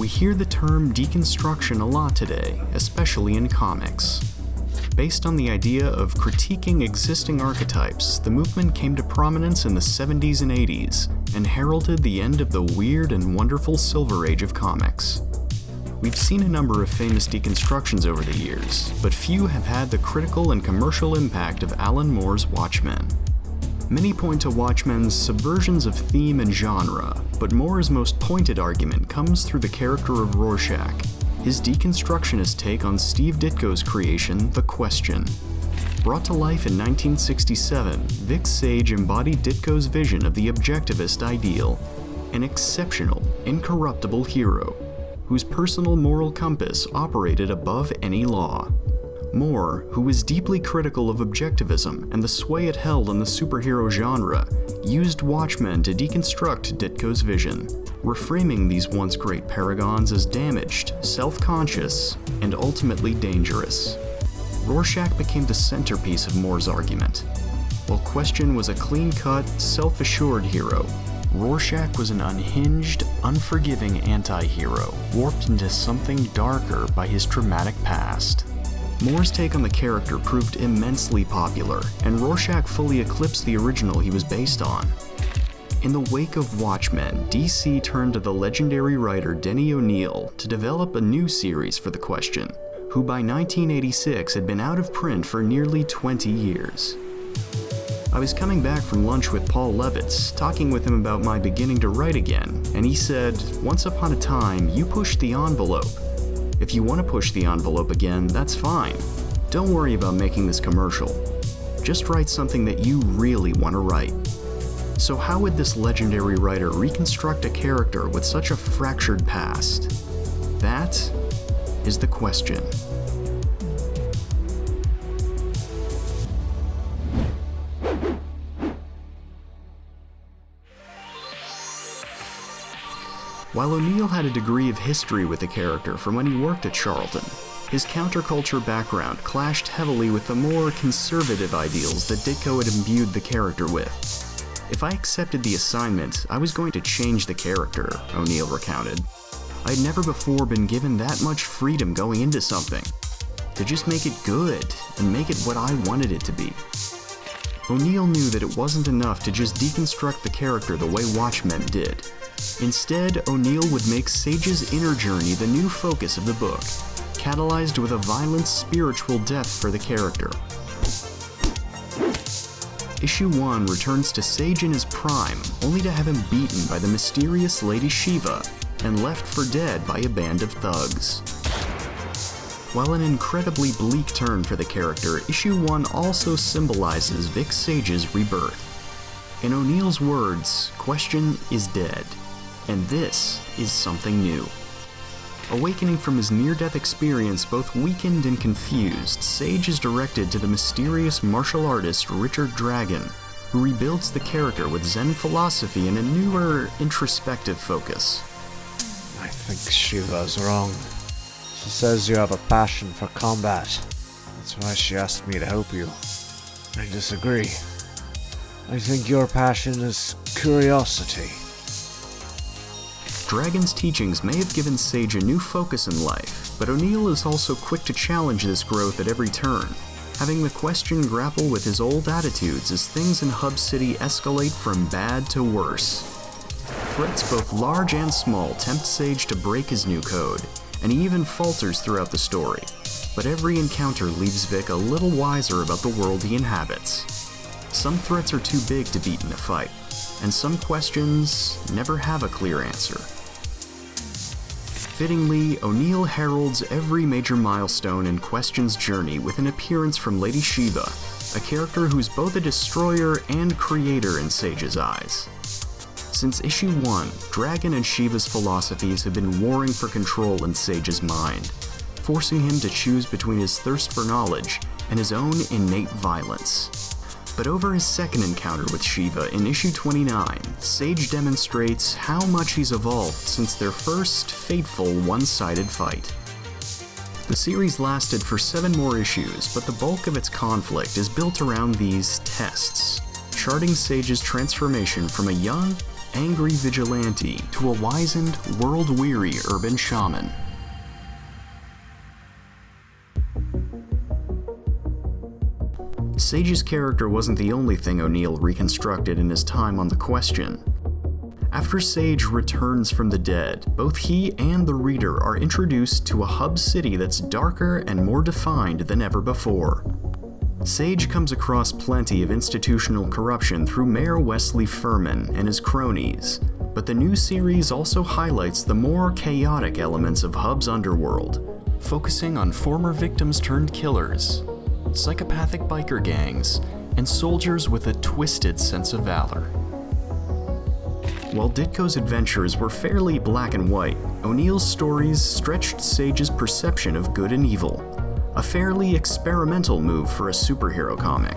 We hear the term deconstruction a lot today, especially in comics. Based on the idea of critiquing existing archetypes, the movement came to prominence in the 70s and 80s, and heralded the end of the weird and wonderful Silver Age of comics. We've seen a number of famous deconstructions over the years, but few have had the critical and commercial impact of Alan Moore's Watchmen. Many point to Watchmen's subversions of theme and genre, but Moore's most pointed argument comes through the character of Rorschach, his deconstructionist take on Steve Ditko's creation, The Question. Brought to life in 1967, Vic Sage embodied Ditko's vision of the objectivist ideal, an exceptional, incorruptible hero, whose personal moral compass operated above any law. Moore, who was deeply critical of objectivism and the sway it held in the superhero genre, used Watchmen to deconstruct Ditko's vision, reframing these once great paragons as damaged, self-conscious, and ultimately dangerous. Rorschach became the centerpiece of Moore's argument. While Question was a clean-cut, self-assured hero, Rorschach was an unhinged, unforgiving anti-hero, warped into something darker by his traumatic past. Moore's take on the character proved immensely popular, and Rorschach fully eclipsed the original he was based on. In the wake of Watchmen, DC turned to the legendary writer Denny O'Neil to develop a new series for The Question, who by 1986 had been out of print for nearly 20 years. I was coming back from lunch with Paul Levitz, talking with him about my beginning to write again, and he said, "Once upon a time, you pushed the envelope. If you want to push the envelope again, that's fine. Don't worry about making this commercial. Just write something that you really want to write." So how would this legendary writer reconstruct a character with such a fractured past? That is the question. While O'Neil had a degree of history with the character from when he worked at Charlton, his counterculture background clashed heavily with the more conservative ideals that Ditko had imbued the character with. "If I accepted the assignment, I was going to change the character," O'Neil recounted. "I had never before been given that much freedom going into something, to just make it good and make it what I wanted it to be." O'Neil knew that it wasn't enough to just deconstruct the character the way Watchmen did. Instead, O'Neil would make Sage's inner journey the new focus of the book, catalyzed with a violent spiritual depth for the character. Issue 1 returns to Sage in his prime, only to have him beaten by the mysterious Lady Shiva and left for dead by a band of thugs. While an incredibly bleak turn for the character, Issue 1 also symbolizes Vic Sage's rebirth. In O'Neil's words, Question is dead, and this is something new. Awakening from his near-death experience both weakened and confused, Sage is directed to the mysterious martial artist Richard Dragon, who rebuilds the character with Zen philosophy and a newer, introspective focus. "I think Shiva's wrong. She says you have a passion for combat. That's why she asked me to help you. I disagree. I think your passion is curiosity." Dragon's teachings may have given Sage a new focus in life, but O'Neil is also quick to challenge this growth at every turn, having the Question grapple with his old attitudes as things in Hub City escalate from bad to worse. Threats both large and small tempt Sage to break his new code, and he even falters throughout the story, but every encounter leaves Vic a little wiser about the world he inhabits. Some threats are too big to beat in a fight, and some questions never have a clear answer. Fittingly, O'Neil heralds every major milestone in Question's journey with an appearance from Lady Shiva, a character who's both a destroyer and creator in Sage's eyes. Since issue 1, Dragon and Shiva's philosophies have been warring for control in Sage's mind, forcing him to choose between his thirst for knowledge and his own innate violence. But over his second encounter with Shiva in issue 29, Sage demonstrates how much he's evolved since their first fateful one-sided fight. The series lasted for 7 more issues, but the bulk of its conflict is built around these tests, charting Sage's transformation from a young, angry vigilante to a wizened, world-weary urban shaman. Sage's character wasn't the only thing O'Neil reconstructed in his time on the Question. After Sage returns from the dead, both he and the reader are introduced to a hub city that's darker and more defined than ever before. Sage comes across plenty of institutional corruption through Mayor Wesley Furman and his cronies, but the new series also highlights the more chaotic elements of Hub's underworld, focusing on former victims turned killers, psychopathic biker gangs, and soldiers with a twisted sense of valor. While Ditko's adventures were fairly black and white, O'Neil's stories stretched Sage's perception of good and evil, a fairly experimental move for a superhero comic.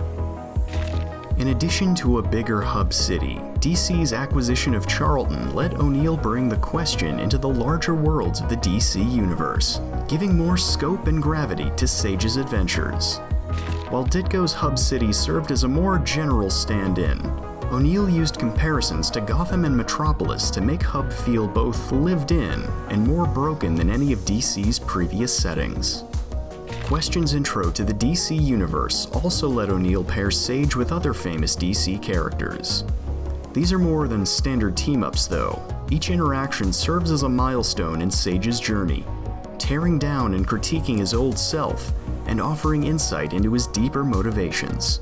In addition to a bigger hub city, DC's acquisition of Charlton let O'Neil bring the Question into the larger worlds of the DC universe, giving more scope and gravity to Sage's adventures. While Ditko's hub city served as a more general stand-in, O'Neil used comparisons to Gotham and Metropolis to make Hub feel both lived in and more broken than any of DC's previous settings. Question's intro to the DC universe also let O'Neil pair Sage with other famous DC characters. These are more than standard team-ups though. Each interaction serves as a milestone in Sage's journey, tearing down and critiquing his old self and offering insight into his deeper motivations.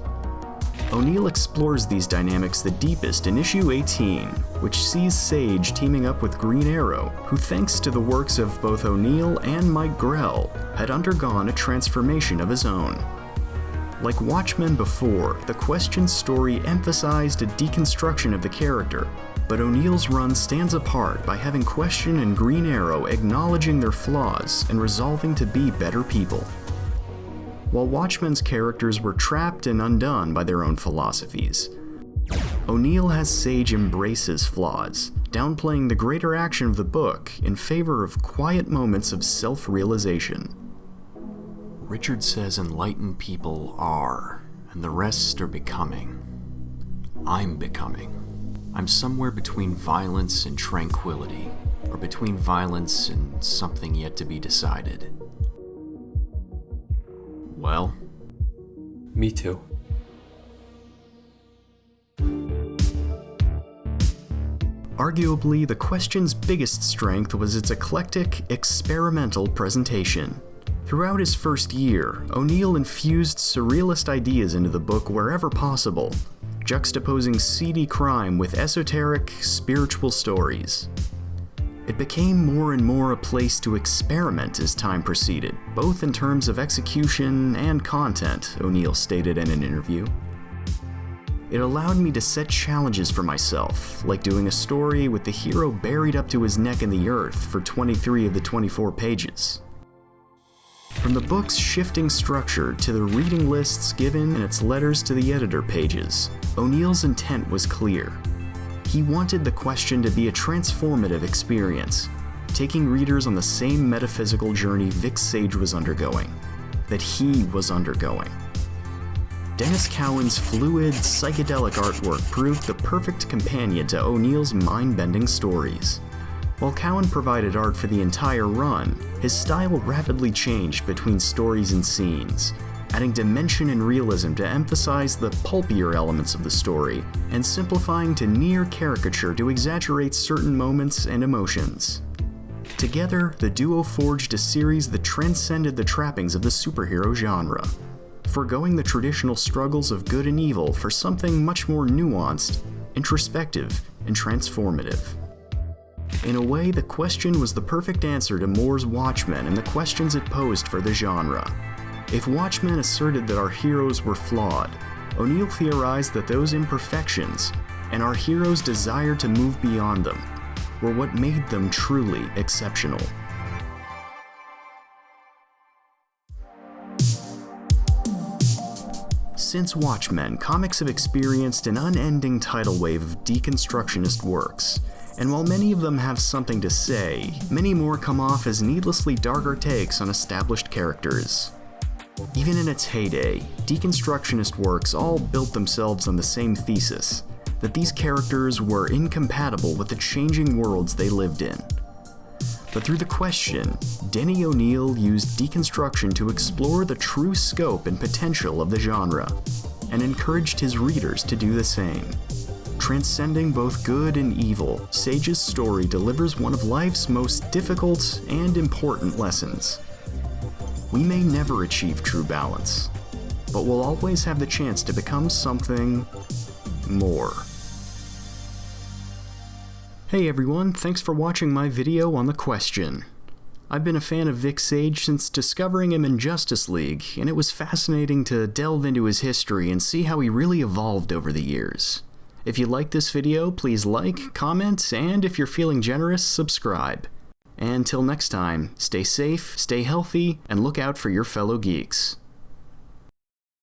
O'Neil explores these dynamics the deepest in issue 18, which sees Sage teaming up with Green Arrow, who thanks to the works of both O'Neil and Mike Grell, had undergone a transformation of his own. Like Watchmen before, the Question story emphasized a deconstruction of the character, but O'Neil's run stands apart by having Question and Green Arrow acknowledging their flaws and resolving to be better people. While Watchmen's characters were trapped and undone by their own philosophies, O'Neil has Sage embrace his flaws, downplaying the greater action of the book in favor of quiet moments of self-realization. Richard says enlightened people are, and the rest are becoming. I'm becoming. I'm somewhere between violence and tranquility, or between violence and something yet to be decided. Well, me too. Arguably, the Question's biggest strength was its eclectic, experimental presentation. Throughout his first year, O'Neil infused surrealist ideas into the book wherever possible, juxtaposing seedy crime with esoteric, spiritual stories. It became more and more a place to experiment as time proceeded, both in terms of execution and content, O'Neil stated in an interview. It allowed me to set challenges for myself, like doing a story with the hero buried up to his neck in the earth for 23 of the 24 pages. From the book's shifting structure to the reading lists given in its letters to the editor pages, O'Neil's intent was clear. He wanted the Question to be a transformative experience, taking readers on the same metaphysical journey Vic Sage was undergoing, that he was undergoing. Dennis Cowan's fluid, psychedelic artwork proved the perfect companion to O'Neil's mind-bending stories. While Cowan provided art for the entire run, his style rapidly changed between stories and scenes, adding dimension and realism to emphasize the pulpier elements of the story, and simplifying to near caricature to exaggerate certain moments and emotions. Together, the duo forged a series that transcended the trappings of the superhero genre, forgoing the traditional struggles of good and evil for something much more nuanced, introspective, and transformative. In a way, the Question was the perfect answer to Moore's Watchmen and the questions it posed for the genre. If Watchmen asserted that our heroes were flawed, O'Neil theorized that those imperfections, and our heroes' desire to move beyond them, were what made them truly exceptional. Since Watchmen, comics have experienced an unending tidal wave of deconstructionist works, and while many of them have something to say, many more come off as needlessly darker takes on established characters. Even in its heyday, deconstructionist works all built themselves on the same thesis, that these characters were incompatible with the changing worlds they lived in. But through the question, Denny O'Neil used deconstruction to explore the true scope and potential of the genre, and encouraged his readers to do the same. Transcending both good and evil, Sage's story delivers one of life's most difficult and important lessons. We may never achieve true balance, but we'll always have the chance to become something more. Hey everyone, thanks for watching my video on the question. I've been a fan of Vic Sage since discovering him in Justice League, and it was fascinating to delve into his history and see how he really evolved over the years. If you liked this video, please like, comment, and if you're feeling generous, subscribe. And until next time, stay safe, stay healthy, and look out for your fellow geeks.